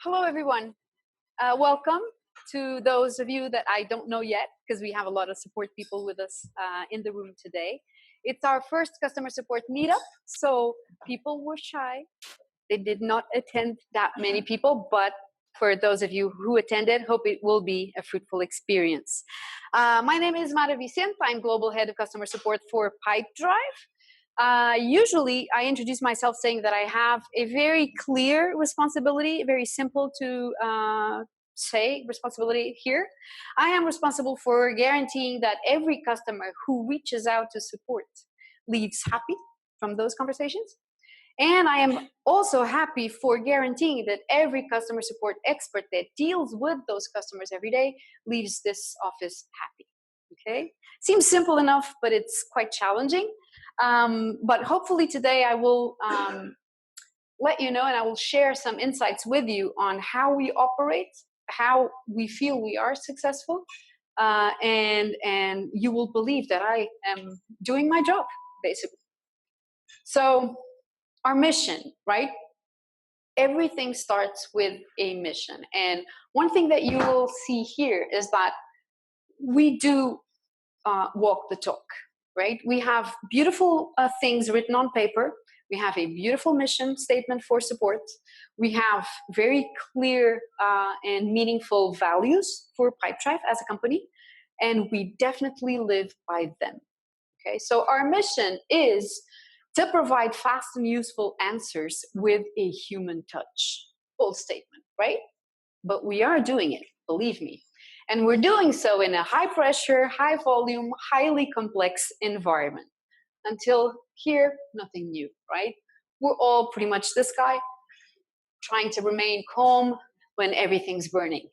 Hello, everyone. Welcome to those of you that I don't know yet, because we have a lot of support people with us in the room today. It's our first customer support meetup, so people were shy. They did not attend that many people, but for those of you who attended, hope it will be a fruitful experience. My name is Vicente. I'm Global Head of Customer Support for Pipedrive. Usually I introduce myself saying that I have a very clear responsibility, very simple to say responsibility here. I am responsible for guaranteeing that every customer who reaches out to support leaves happy from those conversations. And I am also happy for guaranteeing that every customer support expert that deals with those customers every day leaves this office happy. Okay? Seems simple enough, but it's quite challenging. But hopefully today I will let you know, and I will share some insights with you on how we operate, how we feel we are successful, and you will believe that I am doing my job, basically. So our mission, right? Everything starts with a mission. And one thing that you will see here is that we do walk the talk. Right? We have beautiful things written on paper. We have a beautiful mission statement for support. We have very clear and meaningful values for Pipedrive as a company, and we definitely live by them. Okay, so our mission is to provide fast and useful answers with a human touch. Bold statement, right? But we are doing it, believe me. And we're doing so in a high pressure, high volume, highly complex environment. Until here, nothing new, right? We're all pretty much this guy, trying to remain calm when everything's burning.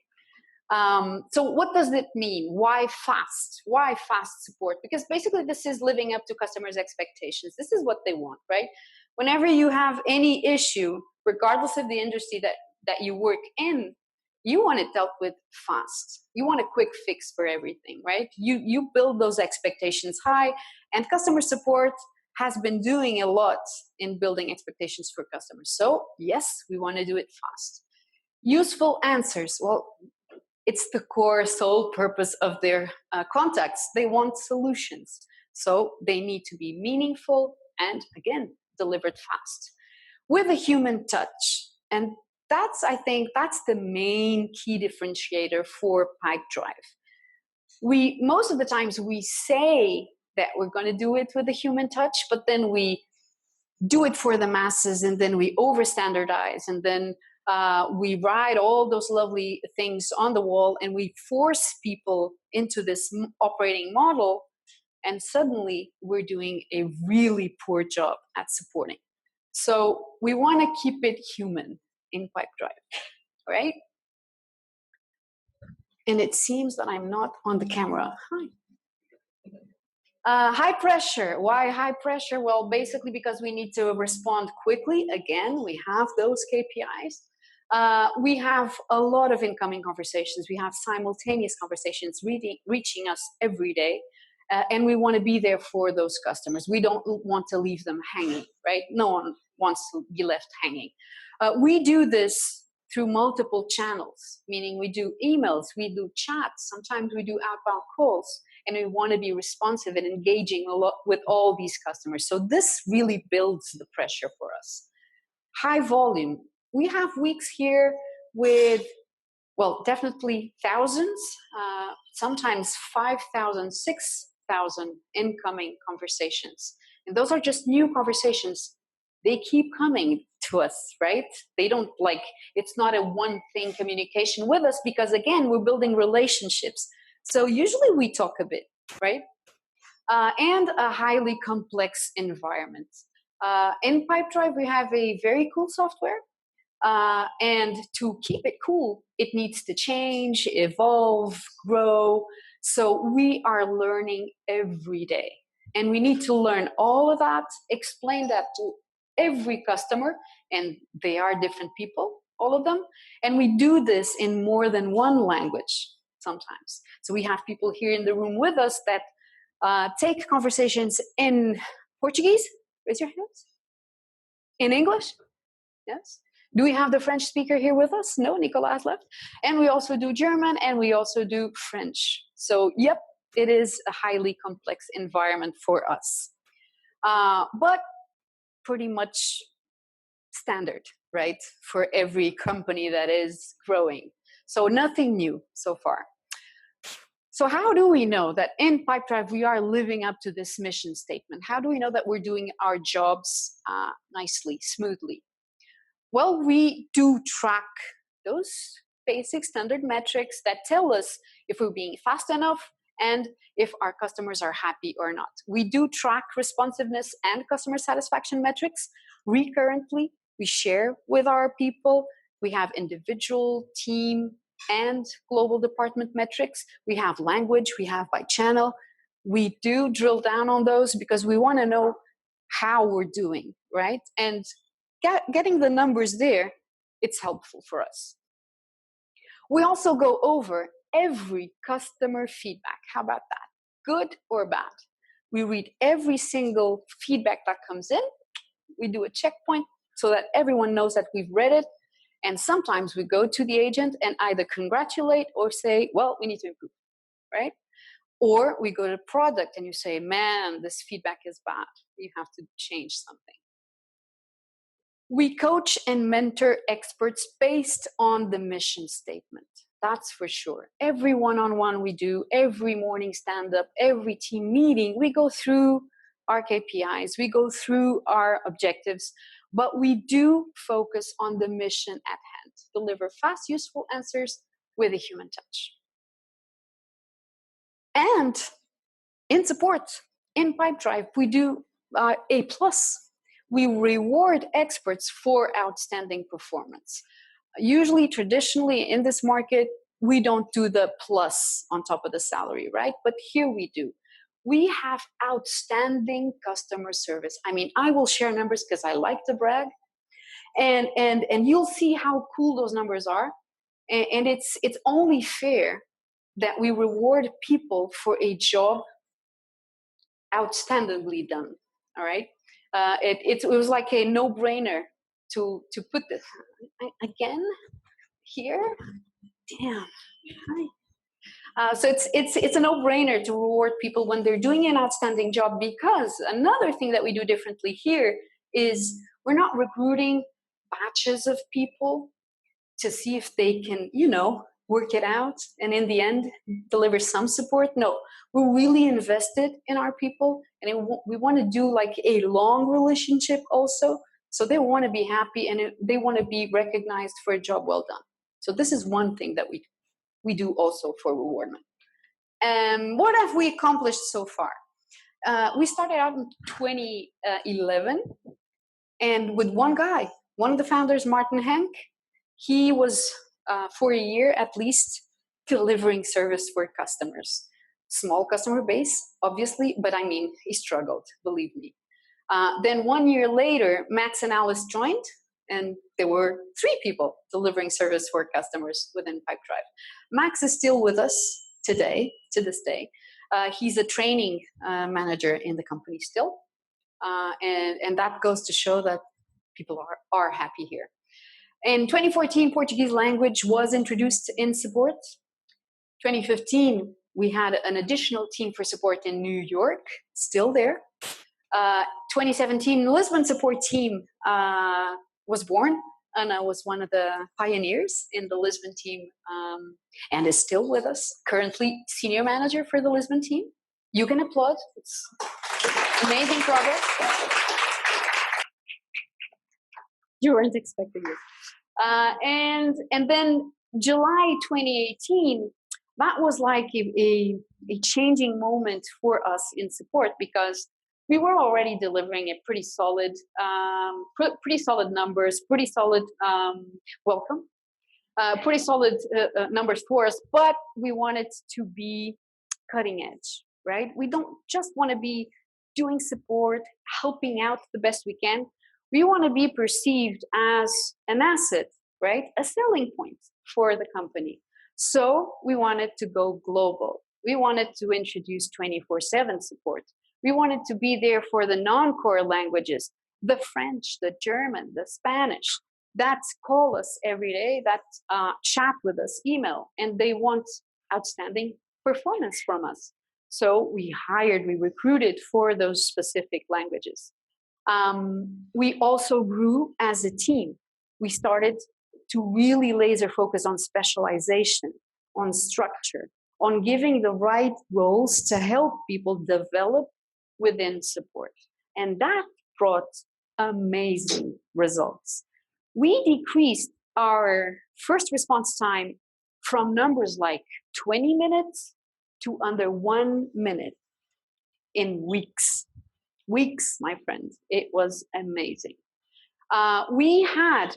So what does it mean? Why fast? Why fast support? Because basically this is living up to customers' expectations. This is what they want, right? Whenever you have any issue, regardless of the industry that you work in, you want it dealt with fast. You want a quick fix for everything, right? You build those expectations high, and customer support has been doing a lot in building expectations for customers. So yes, we want to do it fast. Useful answers. Well, it's the core sole purpose of their contacts. They want solutions. So they need to be meaningful and, again, delivered fast with a human touch. And I think that's the main key differentiator for Pipedrive. Most of the times we say that we're going to do it with a human touch, but then we do it for the masses, and then we over-standardize, and then we write all those lovely things on the wall, and we force people into this operating model, and suddenly we're doing a really poor job at supporting. So we want to keep it human in Pipedrive, right? And it seems that I'm not on the camera. Hi. High pressure. Why high pressure? Well, basically because we need to respond quickly. Again, we have those KPIs. We have a lot of incoming conversations. We have simultaneous conversations reaching us every day. And we want to be there for those customers. We don't want to leave them hanging, right? No one wants to be left hanging. We do this through multiple channels, meaning we do emails, we do chats, sometimes we do outbound calls, and we want to be responsive and engaging a lot with all these customers. So this really builds the pressure for us. High volume. We have weeks here with, well, definitely thousands, sometimes 5,000, 6,000 incoming conversations. And those are just new conversations. They keep coming to us, right? They don't it's not a one thing communication with us, because again, we're building relationships. So usually we talk a bit, right? And a highly complex environment. In Pipedrive, we have a very cool software. And to keep it cool, it needs to change, evolve, grow. So we are learning every day. And we need to learn all of that, explain that to every customer, and they are different people, all of them. And we do this in more than one language sometimes. So we have people here in the room with us that take conversations in Portuguese. Raise your hands. In English? Yes. Do we have the French speaker here with us? No, Nicolas left. And we also do German and we also do French. So, yep, it is a highly complex environment for us. But pretty much standard, right? For every company that is growing. So nothing new so far. So how do we know that in Pipedrive we are living up to this mission statement? How do we know that we're doing our jobs nicely, smoothly? Well, we do track those basic standard metrics that tell us if we're being fast enough and if our customers are happy or not. We do track responsiveness and customer satisfaction metrics recurrently. We share with our people. We have individual, team, and global department metrics. We have language, we have by channel. We do drill down on those because we want to know how we're doing, right? And getting the numbers there, it's helpful for us. We also go over every customer feedback. How about that? Good or bad? We read every single feedback that comes in. We do a checkpoint so that everyone knows that we've read it. And sometimes we go to the agent and either congratulate or say, well, we need to improve, right? Or we go to product and you say, man, this feedback is bad. You have to change something. We coach and mentor experts based on the mission statement. That's for sure. Every one-on-one we do, every morning stand-up, every team meeting, we go through our KPIs, we go through our objectives, but we do focus on the mission at hand. Deliver fast, useful answers with a human touch. And in support, in Pipedrive, we do A+. We reward experts for outstanding performance. Usually, traditionally in this market, we don't do the plus on top of the salary, right? But here we do. We have outstanding customer service. I mean, I will share numbers because I like to brag. And you'll see how cool those numbers are. And it's only fair that we reward people for a job outstandingly done, all right? It was like a no-brainer to put this again here. Damn. So it's a no-brainer to reward people when they're doing an outstanding job, because another thing that we do differently here is we're not recruiting batches of people to see if they can, work it out and in the end deliver some support. No, we're really invested in our people, and we want to do like a long relationship also. So they want to be happy and they want to be recognized for a job well done. So this is one thing that we do also for rewardment. What have we accomplished so far? We started out in 2011 and with one guy, one of the founders, Martin Henk. He was for a year at least delivering service for customers. Small customer base, obviously, but I mean, he struggled, believe me. Then 1 year later, Max and Alice joined, and there were 3 people delivering service for customers within Pipedrive. Max is still with us today, to this day. He's a training manager in the company still. And that goes to show that people are happy here. In 2014, Portuguese language was introduced in support. 2015, we had an additional team for support in New York, still there. 2017, Lisbon support team was born, and I was one of the pioneers in the Lisbon team, and is still with us, currently senior manager for the Lisbon team. You can applaud, it's amazing progress. You weren't expecting this. And then July 2018, that was like a changing moment for us in support, because we were already delivering a pretty solid numbers, pretty solid welcome, pretty solid numbers for us, but we wanted to be cutting edge, right? We don't just want to be doing support, helping out the best we can. We want to be perceived as an asset, right? A selling point for the company. So we wanted to go global. We wanted to introduce 24/7 support. We wanted to be there for the non-core languages, the French, the German, the Spanish. that call us every day, that chat with us, email, and they want outstanding performance from us. So we recruited for those specific languages. We also grew as a team. We started to really laser focus on specialization, on structure, on giving the right roles to help people develop within support. And that brought amazing results. We decreased our first response time from numbers like 20 minutes to under 1 minute in weeks. Weeks, my friends. It was amazing. We had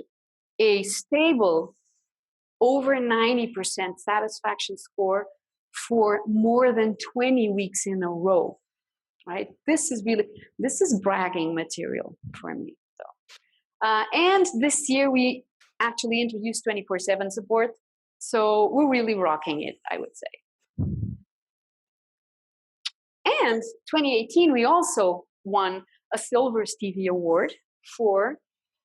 a stable over 90% satisfaction score for more than 20 weeks in a row, right? This is bragging material for me. So, and this year we actually introduced 24/7 support. So we're really rocking it, I would say. And 2018, we also won a Silver Stevie Award for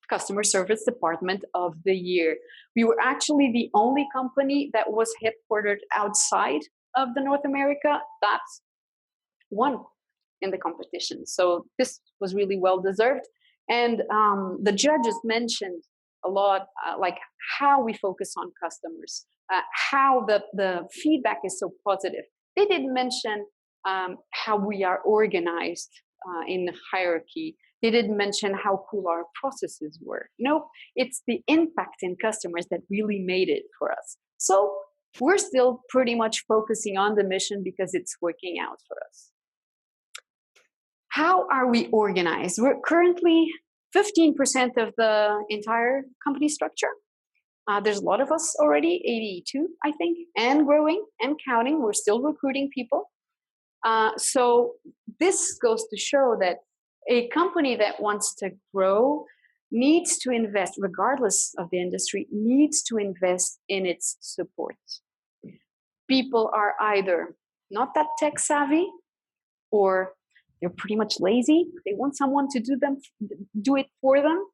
Customer Service Department of the Year. We were actually the only company that was headquartered outside of the North America that won in the competition. So this was really well deserved. And the judges mentioned a lot, like how we focus on customers, how the feedback is so positive. They didn't mention how we are organized in the hierarchy. They didn't mention how cool our processes were. Nope, it's the impact in customers that really made it for us. So we're still pretty much focusing on the mission because it's working out for us. How are we organized? We're currently 15% of the entire company structure. There's a lot of us already, 82, I think, and growing and counting. We're still recruiting people. So this goes to show that a company that wants to grow needs to invest, regardless of the industry, needs to invest in its support. People are either not that tech savvy, or they're pretty much lazy. They want someone to do it for them.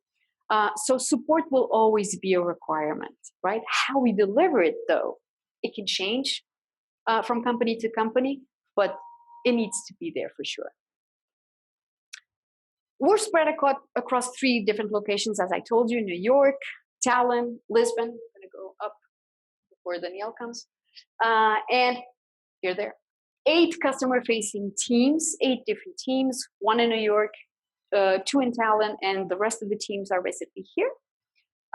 So support will always be a requirement, right? How we deliver it, though, it can change from company to company, but it needs to be there for sure. We're spread across 3 different locations, as I told you: New York, Tallinn, Lisbon. I'm going to go up before Danielle comes. And you're there. 8 customer-facing teams, 8 different teams, 1 in New York, 2 in Tallinn, and the rest of the teams are basically here.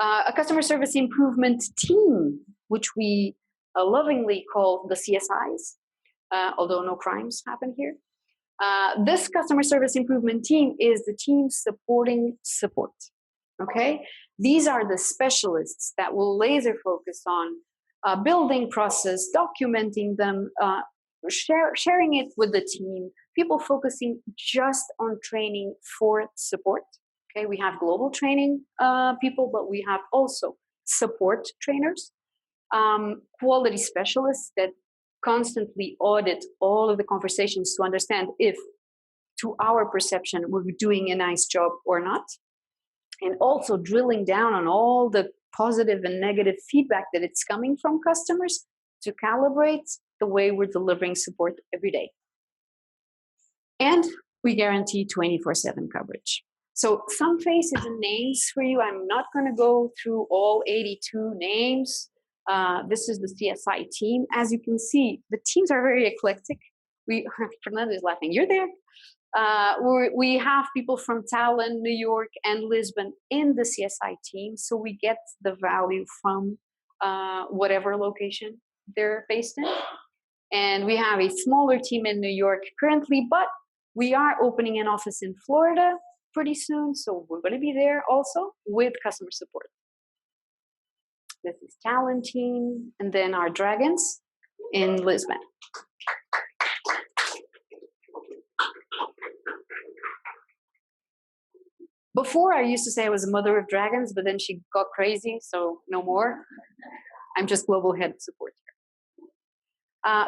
A customer service improvement team, which we lovingly call the CSIs, although no crimes happen here. This customer service improvement team is the team supporting support. Okay, these are the specialists that will laser focus on building process, documenting them, sharing it with the team. People focusing just on training for support. Okay, we have global training people, but we have also support trainers, quality specialists that constantly audit all of the conversations to understand if, to our perception, we're doing a nice job or not. And also drilling down on all the positive and negative feedback that it's coming from customers to calibrate the way we're delivering support every day. And we guarantee 24/7 coverage. So some faces and names for you. I'm not going to go through all 82 names. This is the CSI team. As you can see, the teams are very eclectic. Fernando is laughing. You're there. We have people from Tallinn, New York, and Lisbon in the CSI team, so we get the value from whatever location they're based in. And we have a smaller team in New York currently, but we are opening an office in Florida pretty soon, so we're going to be there also with customer support. This is Talent team, and then our Dragons in Lisbon. Before, I used to say I was a mother of dragons, but then she got crazy, so no more. I'm just global head support here.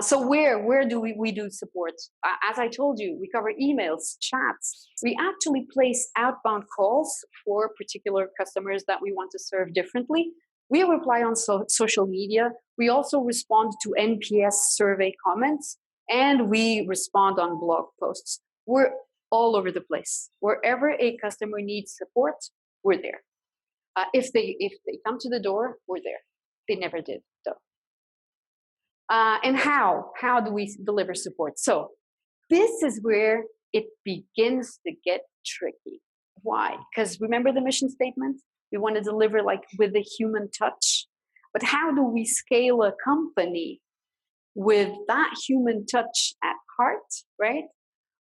So where do we do support? As I told you, we cover emails, chats. We actually place outbound calls for particular customers that we want to serve differently. We reply on social media. We also respond to NPS survey comments, and we respond on blog posts. We're all over the place. Wherever a customer needs support, we're there. If they come to the door, we're there. They never did, though. And how do we deliver support? So this is where it begins to get tricky. Why? Because remember the mission statement? We want to deliver like with a human touch. But how do we scale a company with that human touch at heart, right?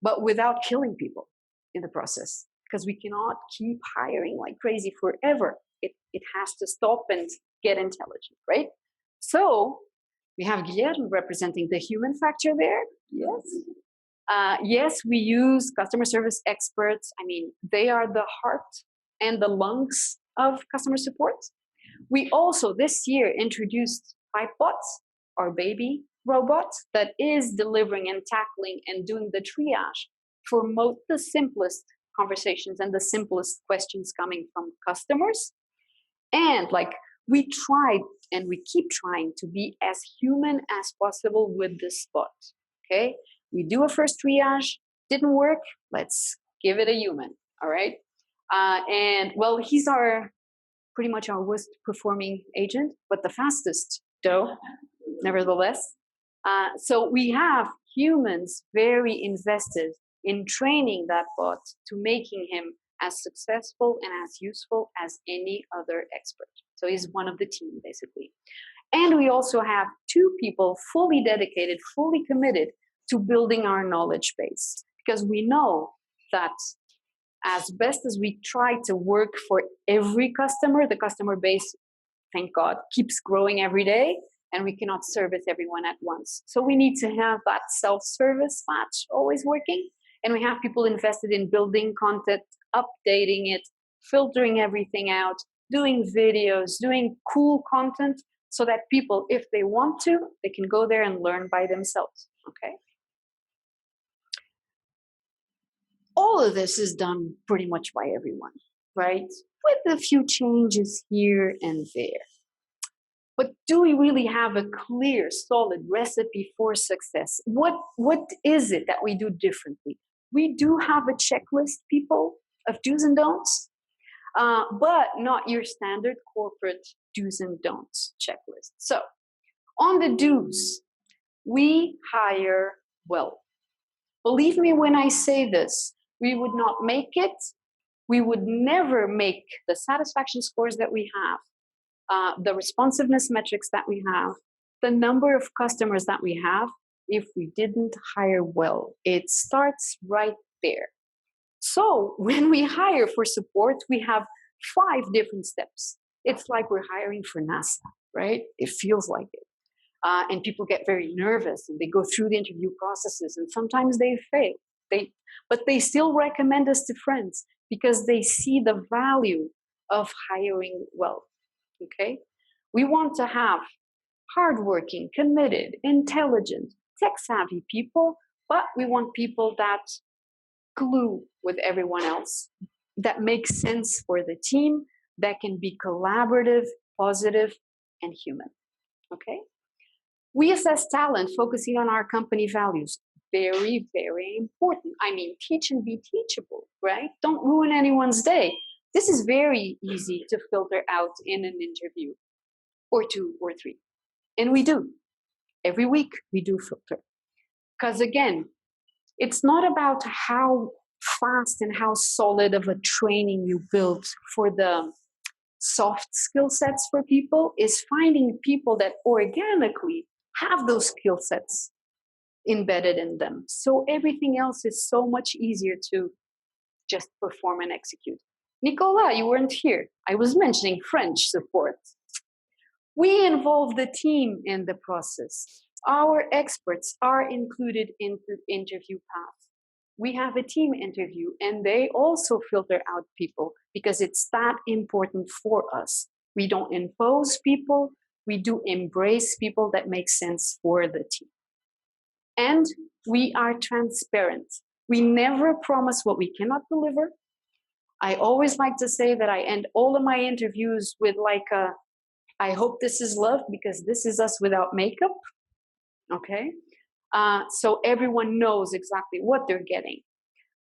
But without killing people in the process? Because we cannot keep hiring like crazy forever. It has to stop and get intelligent, right? So we have Guillermo representing the human factor there. Yes. Yes, we use customer service experts. I mean, they are the heart and the lungs of customer support. We also this year introduced Pipebots, our baby robot that is delivering and tackling and doing the triage for the simplest conversations and the simplest questions coming from customers. And like we tried and we keep trying to be as human as possible with this bot. Okay, we do a first triage, didn't work. Let's give it a human. All right, and well, he's pretty much our worst performing agent, but the fastest, though, nevertheless. So we have humans very invested in training that bot to making him as successful and as useful as any other expert. So he's one of the team, basically. And we also have 2 people fully dedicated, fully committed to building our knowledge base, because we know that as best as we try to work for every customer, the customer base, thank God, keeps growing every day, and we cannot service everyone at once. So we need to have that self-service match always working, and we have people invested in building content, updating it, filtering everything out, doing videos, doing cool content, so that people, if they want to, they can go there and learn by themselves, okay? All of this is done pretty much by everyone, right? With a few changes here and there. But do we really have a clear, solid recipe for success? What is it that we do differently? We do have a checklist, people, of do's and don'ts, but not your standard corporate do's and don'ts checklist. So on the do's, we hire well. Believe me when I say this, we would not make it. We would never make the satisfaction scores that we have, the responsiveness metrics that we have, the number of customers that we have, if we didn't hire well. It starts right there. So when we hire for support, we have 5 different steps. It's like we're hiring for NASA, right? It feels like it. And people get very nervous and they go through the interview processes, and sometimes they fail. But they still recommend us to friends because they see the value of hiring well. Okay? We want to have hardworking, committed, intelligent, tech-savvy people, but we want people that glue with everyone else, that make sense for the team, that can be collaborative, positive, and human. Okay? We assess talent focusing on our company values. Very, very important. I mean, teach and be teachable, right? Don't ruin anyone's day. This is very easy to filter out in an interview, or 2 or 3. And we do. Every week we do filter. Because again, it's not about how fast and how solid of a training you build for the soft skill sets for people, is finding people that organically have those skill sets embedded in them. So everything else is so much easier to just perform and execute. Nicola, you weren't here. I was mentioning French support. We involve the team in the process. Our experts are included in the interview path. We have a team interview, and they also filter out people because it's that important for us. We don't impose people. We do embrace people that make sense for the team. And we are transparent. We never promise what we cannot deliver. I always like to say that I end all of my interviews with like a, I hope this is love because this is us without makeup. Okay. So everyone knows exactly what they're getting.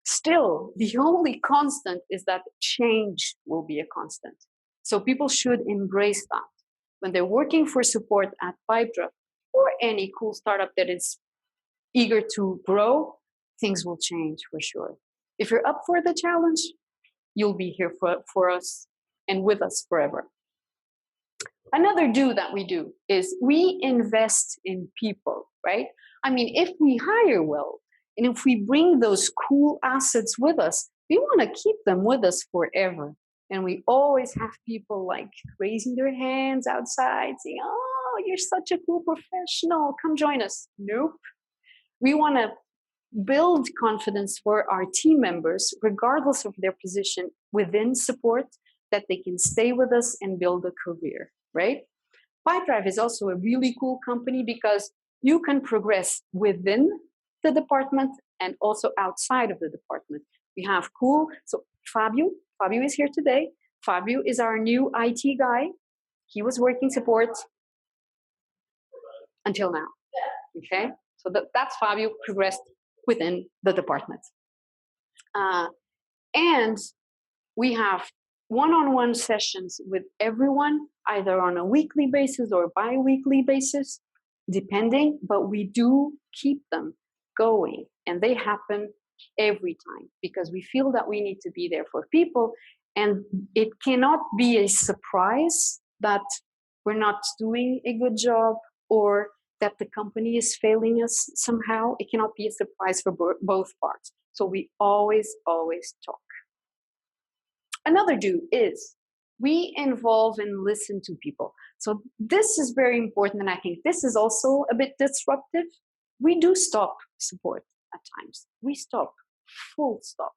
Still, the only constant is that change will be a constant. So people should embrace that. When they're working for support at Pipedrive or any cool startup that is eager to grow, things will change for sure. If you're up for the challenge, you'll be here for us and with us forever. Another do that we do is we invest in people, right? I mean, if we hire well, and if we bring those cool assets with us, we want to keep them with us forever. And we always have people like raising their hands outside saying, oh, you're such a cool professional, come join us. Nope. We want to build confidence for our team members, regardless of their position within support, that they can stay with us and build a career, right? Pipedrive is also a really cool company because you can progress within the department and also outside of the department. We have cool, so Fabio is here today. Fabio is our new IT guy. He was working support until now, okay? So that's Fabio progressed within the department. And we have one-on-one sessions with everyone, either on a weekly basis or bi-weekly basis, depending, but we do keep them going. And they happen every time because we feel that we need to be there for people. And it cannot be a surprise that we're not doing a good job or that the company is failing us somehow. It cannot be a surprise for both parts. So we always talk. Another do is we involve and listen to people. So this is very important, and I think this is also a bit disruptive. We do stop support at times. We stop, full stop.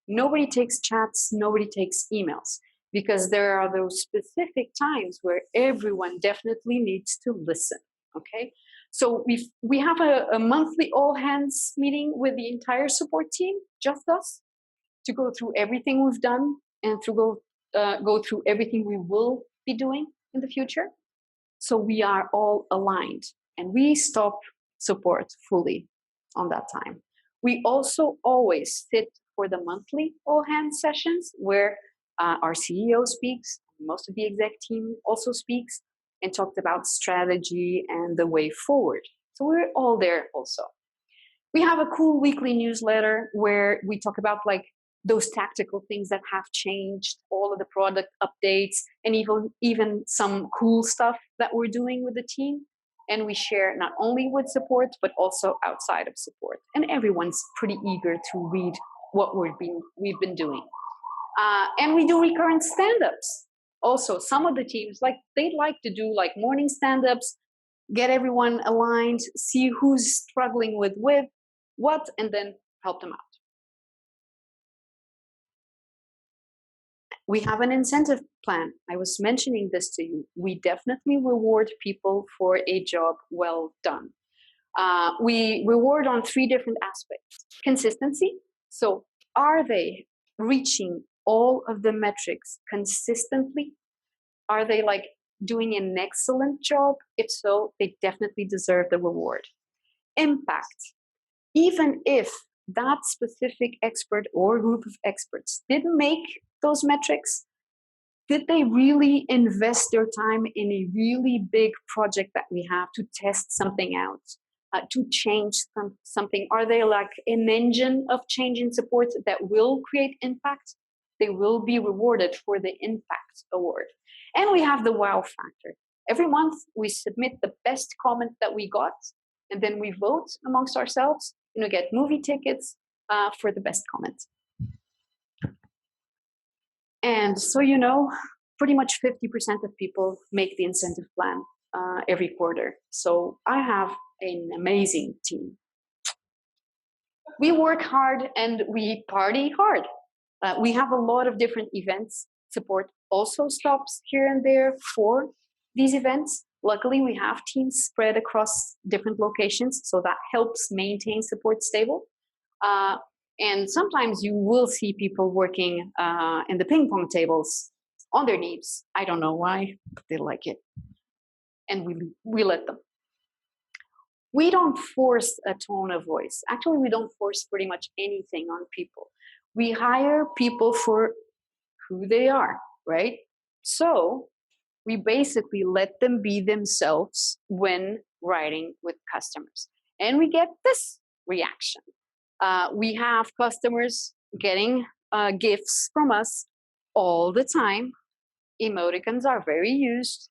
Nobody takes chats, nobody takes emails, because there are those specific times where everyone definitely needs to listen, okay? So we have a monthly all hands meeting with the entire support team, just us, to go through everything we've done and to go through everything we will be doing in the future. So we are all aligned and we stop support fully on that time. We also always sit for the monthly all hands sessions where our CEO speaks, most of the exec team also speaks and talked about strategy and the way forward. So we're all there also. We have a cool weekly newsletter where we talk about like those tactical things that have changed, all of the product updates, and even some cool stuff that we're doing with the team. And we share not only with support, but also outside of support. And everyone's pretty eager to read what we've been doing. And we do recurrent stand-ups. Also, some of the teams, like they'd like to do like morning stand-ups, get everyone aligned, see who's struggling with what, and then help them out. We have an incentive plan. I was mentioning this to you. We definitely reward people for a job well done. We reward on 3 different aspects. Consistency. So are they reaching all of the metrics consistently? Are they like doing an excellent job? If so, they definitely deserve the reward. Impact. Even if that specific expert or group of experts didn't make those metrics, did they really invest their time in a really big project that we have to test something out, to change something? Are they like an engine of change in support that will create impact? They will be rewarded for the impact award. And we have the wow factor. Every month we submit the best comment that we got, and then we vote amongst ourselves, and we get movie tickets for the best comment. And so, you know, pretty much 50% of people make the incentive plan every quarter. So I have an amazing team. We work hard and we party hard. We have a lot of different events. Support also stops here and there for these events. Luckily, we have teams spread across different locations, so that helps maintain support stable. And sometimes you will see people working in the ping pong tables on their knees. I don't know why, but they like it. And we let them. We don't force a tone of voice. Actually, we don't force pretty much anything on people. We hire people for who they are, right? So we basically let them be themselves when writing with customers. And we get this reaction. We have customers getting gifts from us all the time. Emoticons are very used.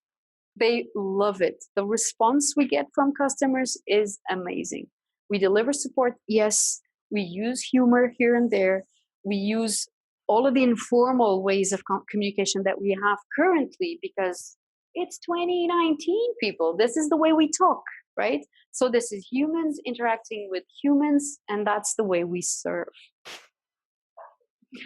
They love it. The response we get from customers is amazing. We deliver support, yes. We use humor here and there. We use all of the informal ways of communication that we have currently because it's 2019, people. This is the way we talk, right? So this is humans interacting with humans, and that's the way we serve.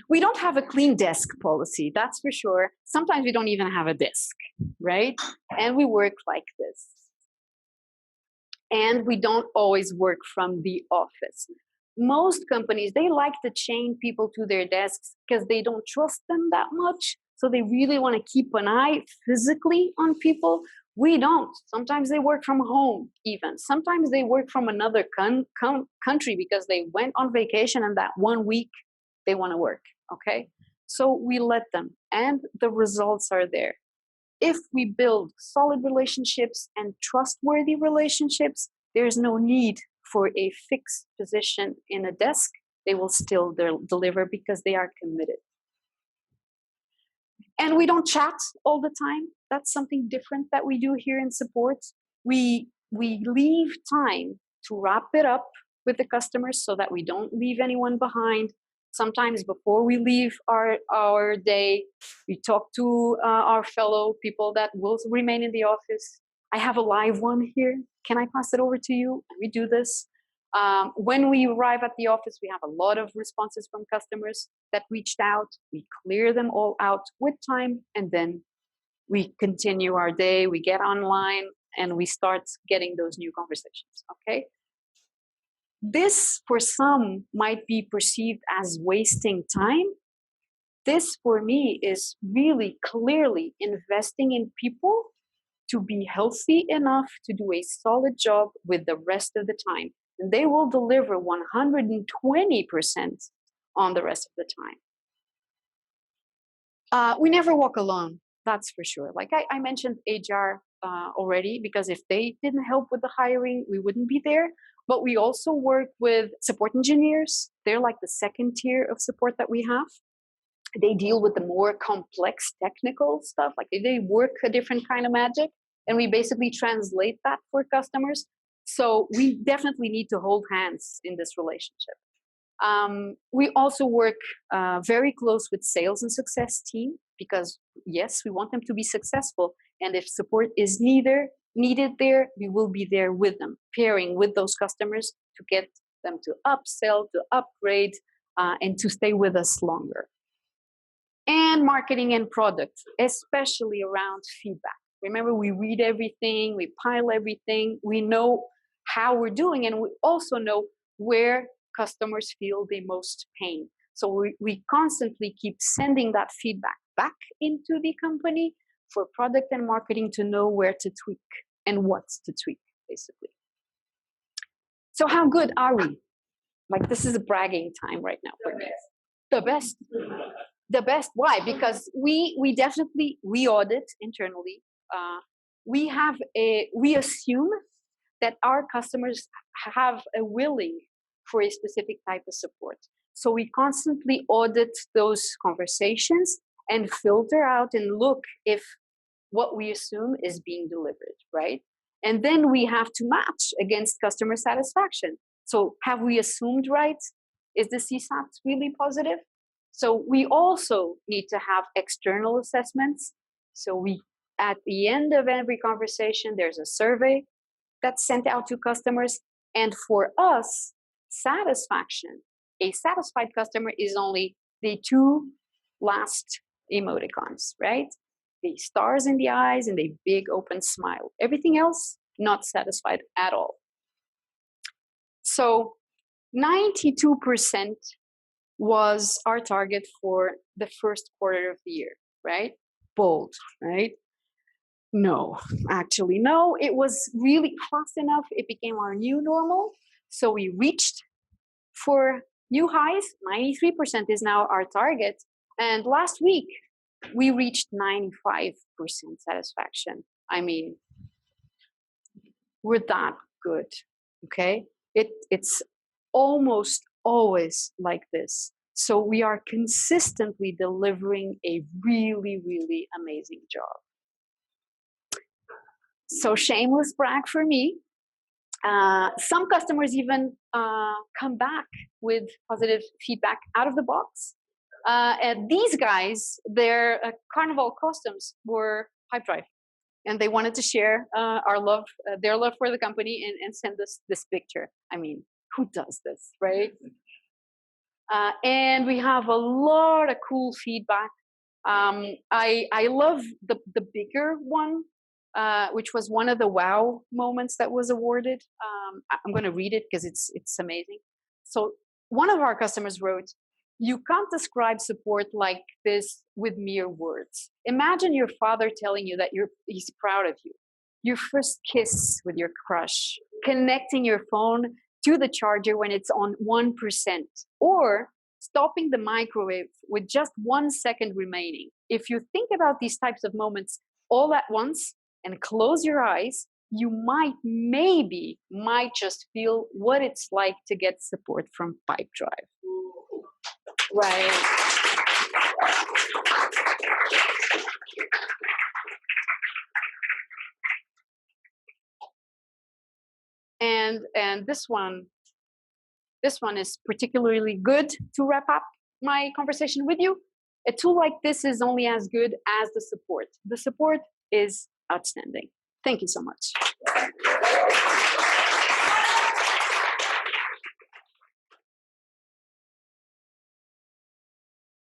We don't have a clean desk policy, that's for sure. Sometimes we don't even have a desk, right? And we work like this. And we don't always work from the office. Most companies, they like to chain people to their desks because they don't trust them that much. So they really want to keep an eye physically on people. We don't. Sometimes they work from home even. Sometimes they work from another country because they went on vacation and that 1 week they want to work, okay? So we let them, and the results are there. If we build solid relationships and trustworthy relationships, there's no need for a fixed position in a desk. They will still deliver because they are committed. And we don't chat all the time. That's something different that we do here in support. We leave time to wrap it up with the customers so that we don't leave anyone behind. Sometimes before we leave our day, we talk to our fellow people that will remain in the office. I have a live one here. Can I pass it over to you? And we do this. When we arrive at the office, we have a lot of responses from customers that reached out. We clear them all out with time, and then we continue our day. We get online, and we start getting those new conversations, okay? This, for some, might be perceived as wasting time. This, for me, is really clearly investing in people to be healthy enough to do a solid job with the rest of the time. And they will deliver 120% on the rest of the time. We never walk alone, that's for sure. Like I mentioned HR already, because if they didn't help with the hiring, we wouldn't be there. But we also work with support engineers. They're like the second tier of support that we have. They deal with the more complex technical stuff. Like they work a different kind of magic, and we basically translate that for customers. So we definitely need to hold hands in this relationship. We also work very close with sales and success team because, yes, we want them to be successful. And if support is needed there, we will be there with them, pairing with those customers to get them to upsell, to upgrade, and to stay with us longer. And marketing and product, especially around feedback. Remember, we read everything, we pile everything, we know how we're doing, and we also know where customers feel the most pain. So we constantly keep sending that feedback back into the company for product and marketing to know where to tweak and what to tweak, basically. So how good are we? Like, this is a bragging time right now for me. The best. The best. Why? Because we definitely, we audit internally. We assume that our customers have a willing for a specific type of support. So we constantly audit those conversations and filter out and look if what we assume is being delivered, right? And then we have to match against customer satisfaction. So have we assumed right? Is the CSAT really positive? So we also need to have external assessments. So we, at the end of every conversation, there's a survey that's sent out to customers. And for us, satisfaction, a satisfied customer is only the two last emoticons, right? the stars in the eyes and a big open smile. Everything else, not satisfied at all. So 92% was our target for the first quarter of the year, right? Bold, right? No, actually, no. It was really fast enough. It became our new normal. So we reached for new highs. 93% is now our target. And last week, we reached 95% satisfaction. I mean, we're that good, okay? It's almost always like this. So we are consistently delivering a really, really amazing job. So shameless brag for me. Some customers even come back with positive feedback out of the box. And these guys, their carnival costumes were Pipedrive, and they wanted to share our love, their love for the company, and send us this picture. I mean, who does this, right? And we have a lot of cool feedback. I love the bigger one, which was one of the wow moments that was awarded. I'm going to read it because it's amazing. So one of our customers wrote, "You can't describe support like this with mere words. Imagine your father telling you that he's proud of you. Your first kiss with your crush, connecting your phone to the charger when it's on 1%, or stopping the microwave with just 1 second remaining. If you think about these types of moments all at once and close your eyes, you might just feel what it's like to get support from Pipedrive." Right. And this one is particularly good to wrap up my conversation with you. A tool like this is only as good as the support. The support is outstanding. Thank you so much.